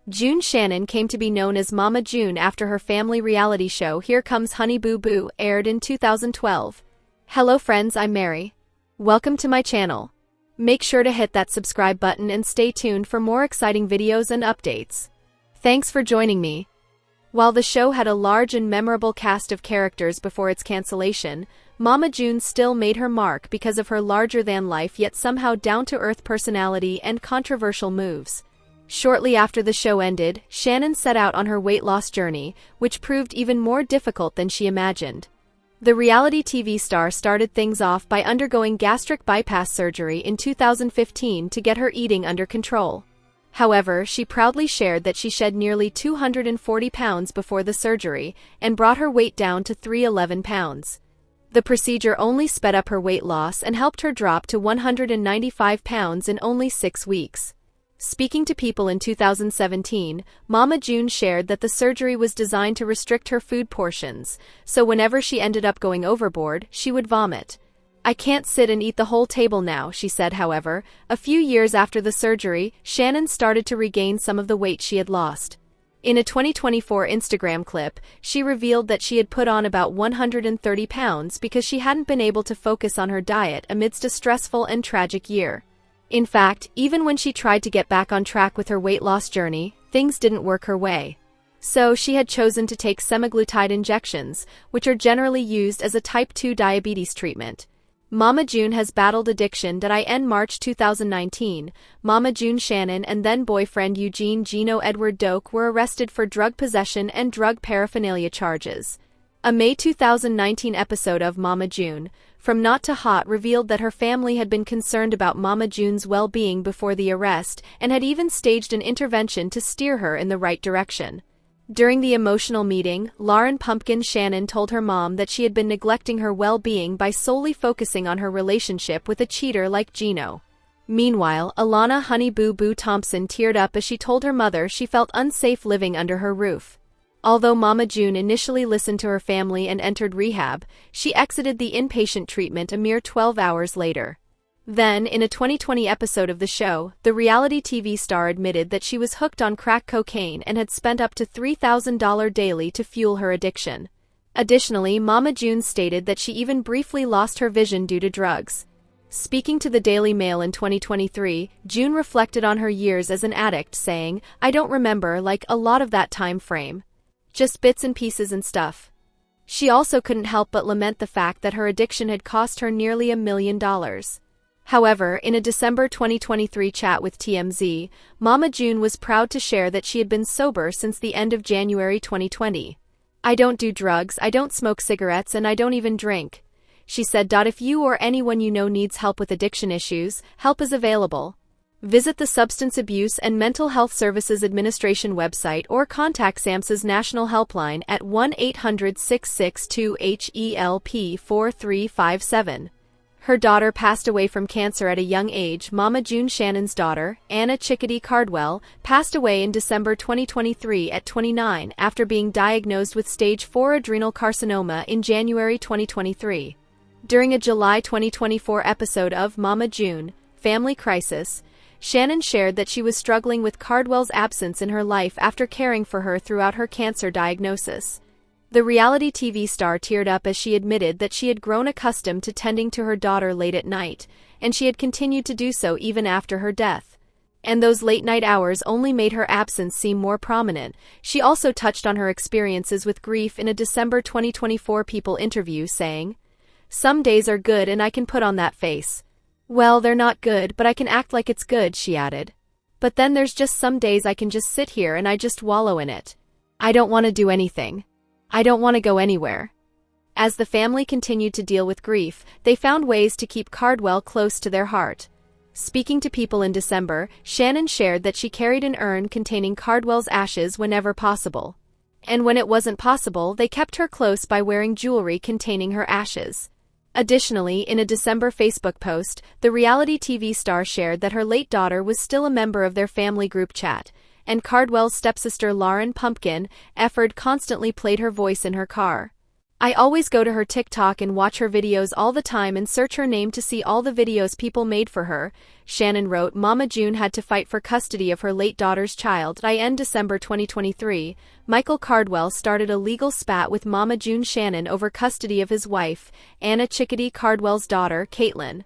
June Shannon came to be known as Mama June after her family reality show Here Comes Honey Boo Boo aired in 2012. Hello friends, I'm Mary. Welcome to my channel. Make sure to hit that subscribe button and stay tuned for more exciting videos and updates. Thanks for joining me. While the show had a large and memorable cast of characters before its cancellation, Mama June still made her mark because of her larger-than-life yet somehow down-to-earth personality and controversial moves. Shortly after the show ended, Shannon set out on her weight loss journey, which proved even more difficult than she imagined. The reality TV star started things off by undergoing gastric bypass surgery in 2015 to get her eating under control. However, she proudly shared that she shed nearly 240 pounds before the surgery and brought her weight down to 311 pounds. The procedure only sped up her weight loss and helped her drop to 195 pounds in only 6 weeks. Speaking to People in 2017, Mama June shared that the surgery was designed to restrict her food portions, so whenever she ended up going overboard, she would vomit. "I can't sit and eat the whole table now," she said. However, a few years after the surgery, Shannon started to regain some of the weight she had lost. In a 2024 Instagram clip, she revealed that she had put on about 130 pounds because she hadn't been able to focus on her diet amidst a stressful and tragic year. In fact, even when she tried to get back on track with her weight loss journey, things didn't work her way. So she had chosen to take semaglutide injections, which are generally used as a type 2 diabetes treatment. Mama June has battled addiction. In March 2019, Mama June Shannon and then-boyfriend Eugene Geno Doak were arrested for drug possession and drug paraphernalia charges. A May 2019 episode of Mama June, From Not to Hot, revealed that her family had been concerned about Mama June's well-being before the arrest and had even staged an intervention to steer her in the right direction. During the emotional meeting, Alana Thompson Shannon told her mom that she had been neglecting her well-being by solely focusing on her relationship with a cheater like Geno. Meanwhile, Alana Honey Boo Boo Thompson teared up as she told her mother she felt unsafe living under her roof. Although Mama June initially listened to her family and entered rehab, she exited the inpatient treatment a mere 12 hours later. Then, in a 2020 episode of the show, the reality TV star admitted that she was hooked on crack cocaine and had spent up to $3,000 daily to fuel her addiction. Additionally, Mama June stated that she even briefly lost her vision due to drugs. Speaking to the Daily Mail in 2023, June reflected on her years as an addict, saying, "I don't remember, a lot of that time frame. Just bits and pieces and stuff." She also couldn't help but lament the fact that her addiction had cost her nearly $1 million. However, in a December 2023 chat with TMZ, Mama June was proud to share that she had been sober since the end of January 2020. "I don't do drugs, I don't smoke cigarettes, and I don't even drink," she said. "If you or anyone you know needs help with addiction issues, help is available. Visit the Substance Abuse and Mental Health Services Administration website or contact SAMHSA's National Helpline at 1-800-662-HELP-4357. Her daughter passed away from cancer at a young age. Mama June Shannon's daughter, Anna Chickadee Cardwell, passed away in December 2023 at 29 after being diagnosed with stage 4 adrenal carcinoma in January 2023. During a July 2024 episode of Mama June, Family Crisis, Shannon shared that she was struggling with Cardwell's absence in her life after caring for her throughout her cancer diagnosis. The reality TV star teared up as she admitted that she had grown accustomed to tending to her daughter late at night, and she had continued to do so even after her death. And those late-night hours only made her absence seem more prominent. She also touched on her experiences with grief in a December 2024 People interview, saying, "Some days are good and I can put on that face. Well, they're not good, but I can act like it's good," she added. "But then there's just some days I can just sit here and I just wallow in it. I don't want to do anything. I don't want to go anywhere." As the family continued to deal with grief, they found ways to keep Cardwell close to their heart. Speaking to People in December, Shannon shared that she carried an urn containing Cardwell's ashes whenever possible. And when it wasn't possible, they kept her close by wearing jewelry containing her ashes. Additionally, in a December Facebook post, the reality TV star shared that her late daughter was still a member of their family group chat, and Cardwell's stepsister Alana Thompson constantly played her voice in her car. I always go to her TikTok and watch her videos all the time and search her name to see all the videos people made for her," Shannon wrote. Mama June had to fight for custody of her late daughter's child. In December 2023, Michael Cardwell started a legal spat with Mama June Shannon over custody of his wife, Anna Chickadee Cardwell's daughter, Caitlin.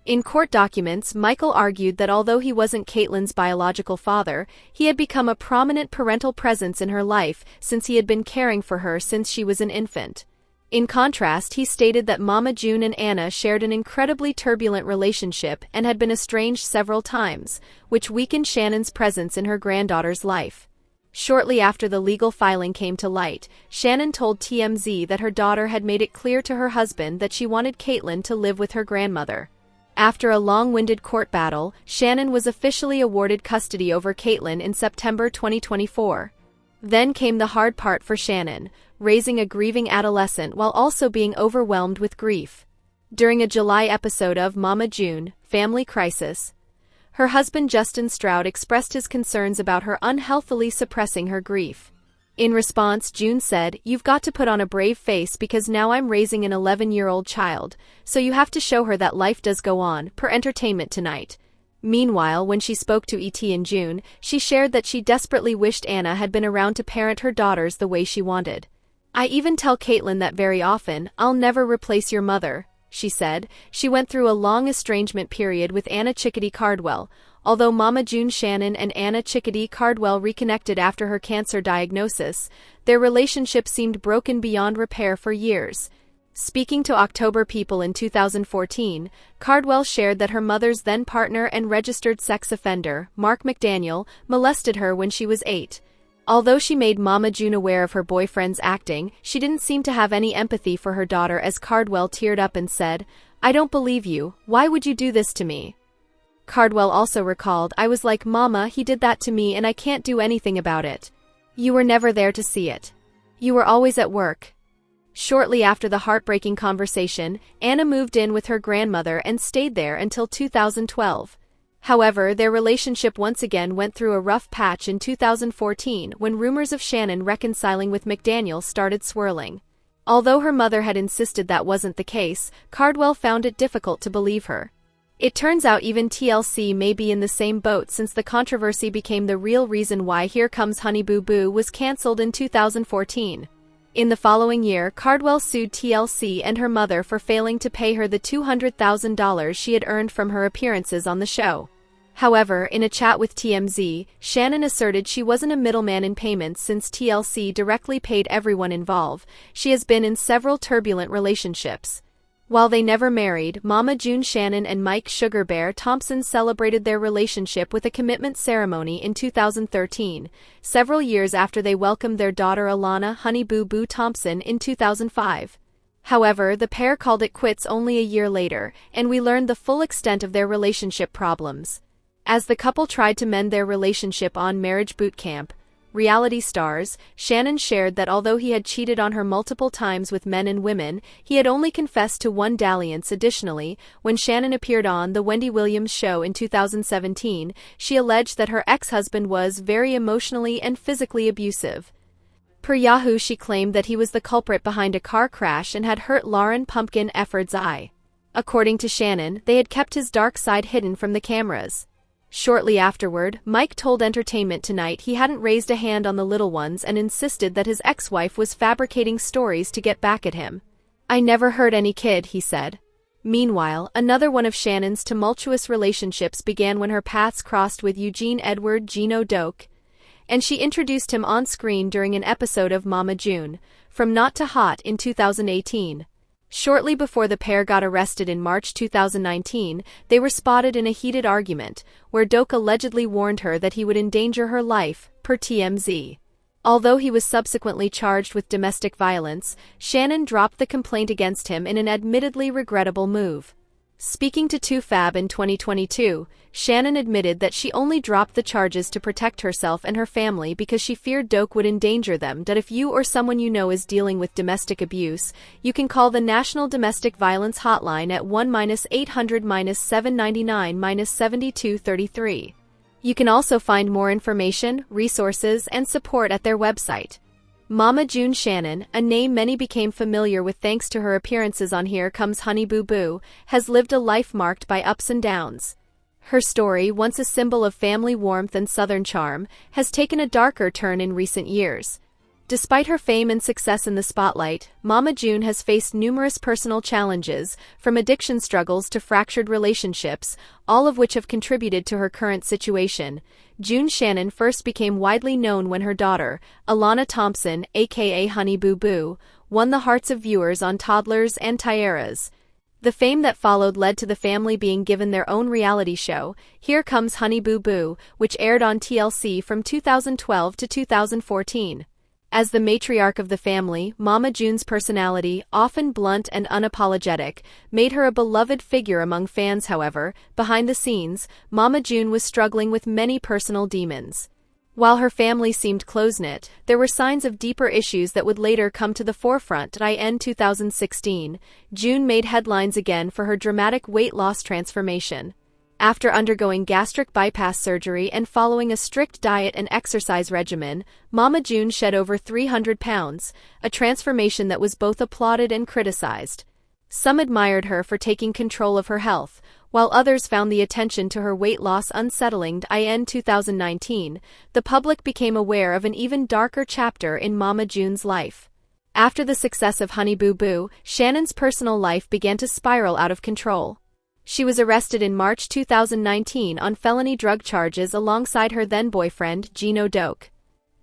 In court documents, Michael argued that although he wasn't Caitlin's biological father, he had become a prominent parental presence in her life since he had been caring for her since she was an infant. In contrast, he stated that Mama June and Anna shared an incredibly turbulent relationship and had been estranged several times, which weakened Shannon's presence in her granddaughter's life. Shortly after the legal filing came to light, Shannon told TMZ that her daughter had made it clear to her husband that she wanted Caitlin to live with her grandmother. After a long-winded court battle, Shannon was officially awarded custody over Caitlin in September 2024. Then came the hard part for Shannon, raising a grieving adolescent while also being overwhelmed with grief. During a July episode of Mama June, Family Crisis, her husband Justin Stroud expressed his concerns about her unhealthily suppressing her grief. In response, June said, "You've got to put on a brave face because now I'm raising an 11-year-old child, so you have to show her that life does go on, per Entertainment Tonight." Meanwhile, when she spoke to ET in June, she shared that she desperately wished Anna had been around to parent her daughters the way she wanted. "I even tell Caitlin that very often, I'll never replace your mother," she said. She went through a long estrangement period with Anna Chickadee Cardwell. Although Mama June Shannon and Anna Chickadee Cardwell reconnected after her cancer diagnosis, their relationship seemed broken beyond repair for years. Speaking to October People in 2014, Cardwell shared that her mother's then-partner and registered sex offender, Mark McDaniel, molested her when she was 8. Although she made Mama June aware of her boyfriend's acting, she didn't seem to have any empathy for her daughter as Cardwell teared up and said, "I don't believe you, why would you do this to me?" Cardwell also recalled, "I was like, Mama, he did that to me and I can't do anything about it. You were never there to see it. You were always at work." Shortly after the heartbreaking conversation, Anna moved in with her grandmother and stayed there until 2012. However, their relationship once again went through a rough patch in 2014 when rumors of Shannon reconciling with McDaniel started swirling. Although her mother had insisted that wasn't the case, Cardwell found it difficult to believe her. It turns out even TLC may be in the same boat since the controversy became the real reason why Here Comes Honey Boo Boo was cancelled in 2014. In the following year, Cardwell sued TLC and her mother for failing to pay her the $200,000 she had earned from her appearances on the show. However, in a chat with TMZ, Shannon asserted she wasn't a middleman in payments since TLC directly paid everyone involved. She has been in several turbulent relationships. While they never married, Mama June Shannon and Mike Sugar Bear Thompson celebrated their relationship with a commitment ceremony in 2013, several years after they welcomed their daughter Alana Honey Boo Boo Thompson in 2005. However, the pair called it quits only a year later, and we learned the full extent of their relationship problems. As the couple tried to mend their relationship on Marriage Boot Camp, Reality Stars, Shannon shared that although he had cheated on her multiple times with men and women, he had only confessed to one dalliance. Additionally, when Shannon appeared on The Wendy Williams Show in 2017, she alleged that her ex-husband was very emotionally and physically abusive. Per Yahoo, she claimed that he was the culprit behind a car crash and had hurt Lauren "Pumpkin" Effort's eye. According to Shannon, they had kept his dark side hidden from the cameras. Shortly afterward, Mike told Entertainment Tonight he hadn't raised a hand on the little ones and insisted that his ex-wife was fabricating stories to get back at him. "I never hurt any kid," he said. Meanwhile, another one of Shannon's tumultuous relationships began when her paths crossed with Eugene Edward Geno Doak, and she introduced him on screen during an episode of Mama June, From Not to Hot in 2018. Shortly before the pair got arrested in March 2019, they were spotted in a heated argument, where Doak allegedly warned her that he would endanger her life, per TMZ. Although he was subsequently charged with domestic violence, Shannon dropped the complaint against him in an admittedly regrettable move. Speaking to 2Fab in 2022, Shannon admitted that she only dropped the charges to protect herself and her family because she feared Doak would endanger them. That if you or someone you know is dealing with domestic abuse, you can call the National Domestic Violence Hotline at 1-800-799-7233. You can also find more information, resources, and support at their website. Mama June Shannon, a name many became familiar with thanks to her appearances on Here Comes Honey Boo Boo, has lived a life marked by ups and downs. Her story, once a symbol of family warmth and Southern charm, has taken a darker turn in recent years. Despite her fame and success in the spotlight, Mama June has faced numerous personal challenges, from addiction struggles to fractured relationships, all of which have contributed to her current situation. June Shannon first became widely known when her daughter, Alana Thompson, aka Honey Boo Boo, won the hearts of viewers on Toddlers and Tiaras. The fame that followed led to the family being given their own reality show, Here Comes Honey Boo Boo, which aired on TLC from 2012 to 2014. As the matriarch of the family, Mama June's personality, often blunt and unapologetic, made her a beloved figure among fans. However, behind the scenes, Mama June was struggling with many personal demons. While her family seemed close-knit, there were signs of deeper issues that would later come to the forefront. In 2016, June made headlines again for her dramatic weight loss transformation. After undergoing gastric bypass surgery and following a strict diet and exercise regimen, Mama June shed over 300 pounds, a transformation that was both applauded and criticized. Some admired her for taking control of her health, while others found the attention to her weight loss unsettling. In 2019, the public became aware of an even darker chapter in Mama June's life. After the success of Honey Boo Boo, Shannon's personal life began to spiral out of control. She was arrested in March 2019 on felony drug charges alongside her then-boyfriend, Geno Doak.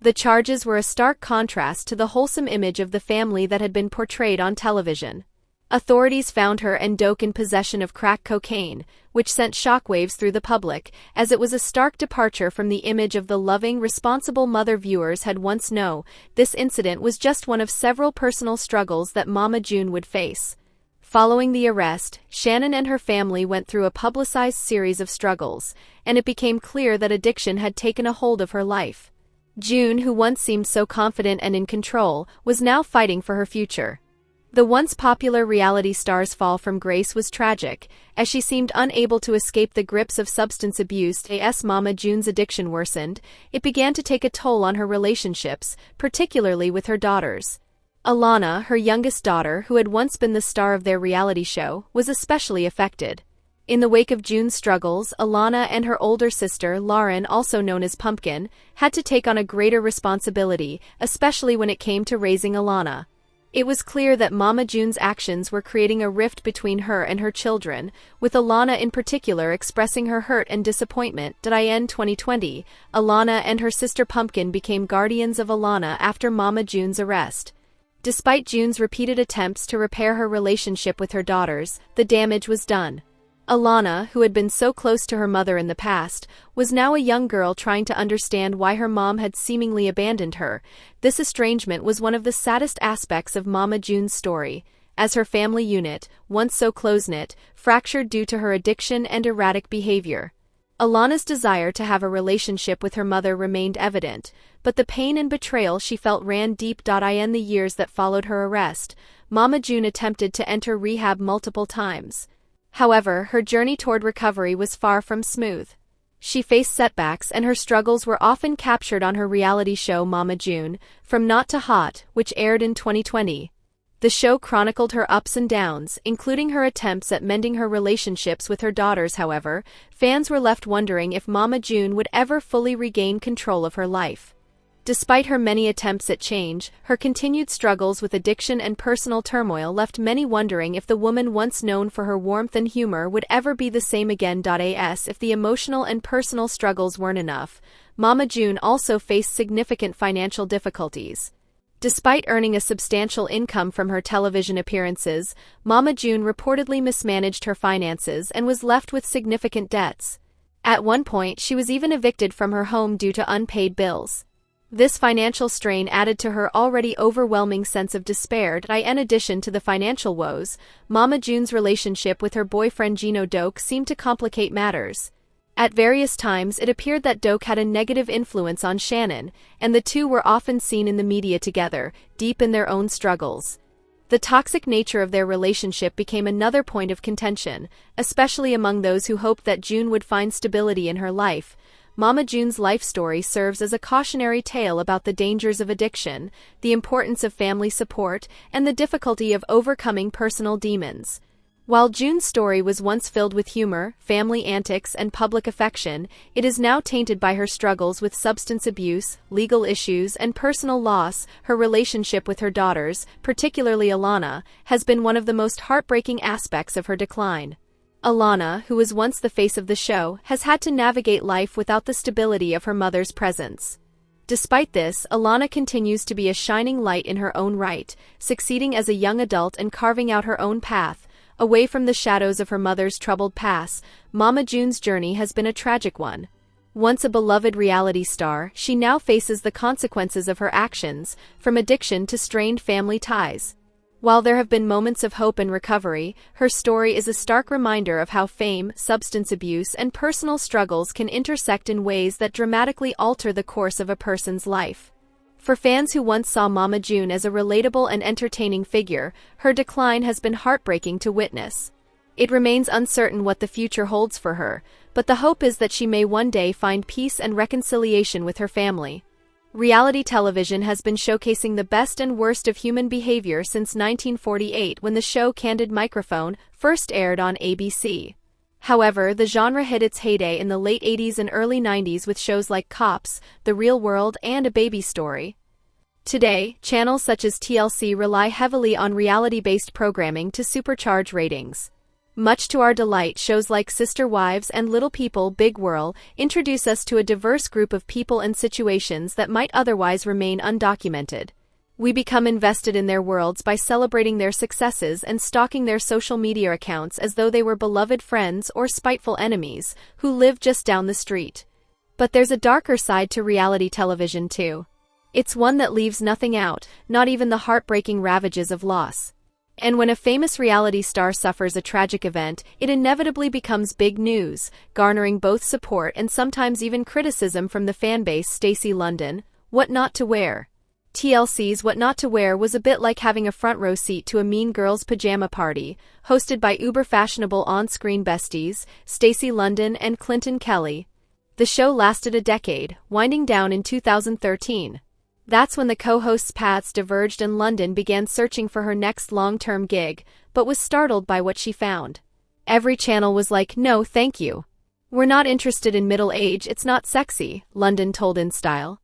The charges were a stark contrast to the wholesome image of the family that had been portrayed on television. Authorities found her and Doak in possession of crack cocaine, which sent shockwaves through the public, as it was a stark departure from the image of the loving, responsible mother viewers had once known. This incident was just one of several personal struggles that Mama June would face. Following the arrest, Shannon and her family went through a publicized series of struggles, and it became clear that addiction had taken a hold of her life. June, who once seemed so confident and in control, was now fighting for her future. The once popular reality star's fall from grace was tragic, as she seemed unable to escape the grips of substance abuse. As Mama June's addiction worsened, it began to take a toll on her relationships, particularly with her daughters. Alana, her youngest daughter, who had once been the star of their reality show, was especially affected. In the wake of June's struggles, Alana and her older sister, Lauren, also known as Pumpkin, had to take on a greater responsibility, especially when it came to raising Alana. It was clear that Mama June's actions were creating a rift between her and her children, with Alana in particular expressing her hurt and disappointment. In 2020, Alana and her sister Pumpkin became guardians of Alana after Mama June's arrest. Despite June's repeated attempts to repair her relationship with her daughters, the damage was done. Alana, who had been so close to her mother in the past, was now a young girl trying to understand why her mom had seemingly abandoned her. This estrangement was one of the saddest aspects of Mama June's story, as her family unit, once so close-knit, fractured due to her addiction and erratic behavior. Alana's desire to have a relationship with her mother remained evident, but the pain and betrayal she felt ran deep. In the years that followed her arrest, Mama June attempted to enter rehab multiple times. However, her journey toward recovery was far from smooth. She faced setbacks, and her struggles were often captured on her reality show Mama June, From Not to Hot, which aired in 2020. The show chronicled her ups and downs, including her attempts at mending her relationships with her daughters. However, fans were left wondering if Mama June would ever fully regain control of her life. Despite her many attempts at change, her continued struggles with addiction and personal turmoil left many wondering if the woman once known for her warmth and humor would ever be the same again. If the emotional and personal struggles weren't enough, Mama June also faced significant financial difficulties. Despite earning a substantial income from her television appearances, Mama June reportedly mismanaged her finances and was left with significant debts. At one point, she was even evicted from her home due to unpaid bills. This financial strain added to her already overwhelming sense of despair. In addition to the financial woes, Mama June's relationship with her boyfriend Geno Doak seemed to complicate matters. At various times it appeared that Doak had a negative influence on Shannon, and the two were often seen in the media together, deep in their own struggles. The toxic nature of their relationship became another point of contention, especially among those who hoped that June would find stability in her life. Mama June's life story serves as a cautionary tale about the dangers of addiction, the importance of family support, and the difficulty of overcoming personal demons. While June's story was once filled with humor, family antics, and public affection, it is now tainted by her struggles with substance abuse, legal issues, and personal loss. Her relationship with her daughters, particularly Alana, has been one of the most heartbreaking aspects of her decline. Alana, who was once the face of the show, has had to navigate life without the stability of her mother's presence. Despite this, Alana continues to be a shining light in her own right, succeeding as a young adult and carving out her own path. Away from the shadows of her mother's troubled past, Mama June's journey has been a tragic one. Once a beloved reality star, she now faces the consequences of her actions, from addiction to strained family ties. While there have been moments of hope and recovery, her story is a stark reminder of how fame, substance abuse, and personal struggles can intersect in ways that dramatically alter the course of a person's life. For fans who once saw Mama June as a relatable and entertaining figure, her decline has been heartbreaking to witness. It remains uncertain what the future holds for her, but the hope is that she may one day find peace and reconciliation with her family. Reality television has been showcasing the best and worst of human behavior since 1948, when the show Candid Microphone first aired on ABC. However, the genre hit its heyday in the late 80s and early 90s with shows like Cops, The Real World, and A Baby Story. Today, channels such as TLC rely heavily on reality-based programming to supercharge ratings. Much to our delight, shows like Sister Wives and Little People, Big World introduce us to a diverse group of people and situations that might otherwise remain undocumented. We become invested in their worlds by celebrating their successes and stalking their social media accounts as though they were beloved friends or spiteful enemies who live just down the street. But there's a darker side to reality television too. It's one that leaves nothing out, not even the heartbreaking ravages of loss. And when a famous reality star suffers a tragic event, it inevitably becomes big news, garnering both support and sometimes even criticism from the fanbase. Stacy London, What Not to Wear. TLC's What Not to Wear was a bit like having a front row seat to a Mean Girls pajama party, hosted by uber-fashionable on-screen besties, Stacy London and Clinton Kelly. The show lasted a decade, winding down in 2013. That's when the co-hosts' paths diverged and London began searching for her next long-term gig, but was startled by what she found. Every channel was like, "No, thank you. We're not interested in middle age, it's not sexy," London told InStyle.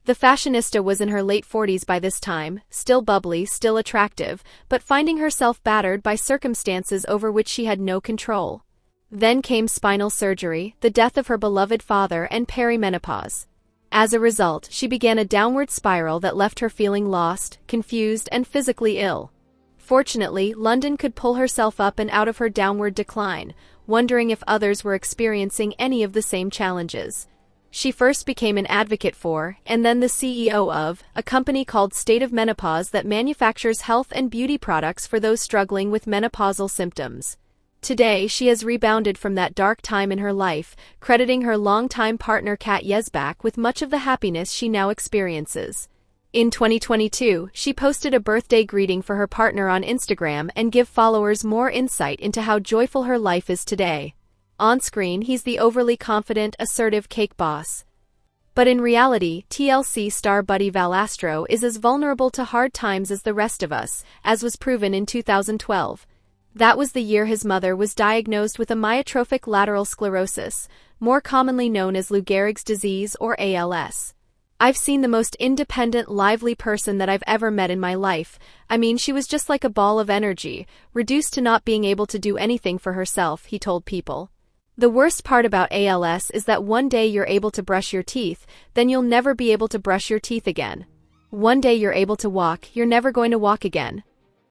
The fashionista was in her late 40s by this time, still bubbly, still attractive, but finding herself battered by circumstances over which she had no control. Then came spinal surgery, the death of her beloved father, and perimenopause. As a result, she began a downward spiral that left her feeling lost, confused, and physically ill. Fortunately, London could pull herself up and out of her downward decline, wondering if others were experiencing any of the same challenges. She first became an advocate for, and then the CEO of, a company called State of Menopause that manufactures health and beauty products for those struggling with menopausal symptoms. Today, she has rebounded from that dark time in her life, crediting her longtime partner Kat Yesbach with much of the happiness she now experiences. In 2022, she posted a birthday greeting for her partner on Instagram and gave followers more insight into how joyful her life is today. On screen, he's the overly confident, assertive cake boss. But in reality, TLC star Buddy Valastro is as vulnerable to hard times as the rest of us, as was proven in 2012. That was the year his mother was diagnosed with amyotrophic lateral sclerosis, more commonly known as Lou Gehrig's disease or ALS. "I've seen the most independent, lively person that I've ever met in my life. I mean, she was just like a ball of energy, reduced to not being able to do anything for herself," he told People. The worst part about ALS is that one day you're able to brush your teeth, then you'll never be able to brush your teeth again. One day you're able to walk, you're never going to walk again.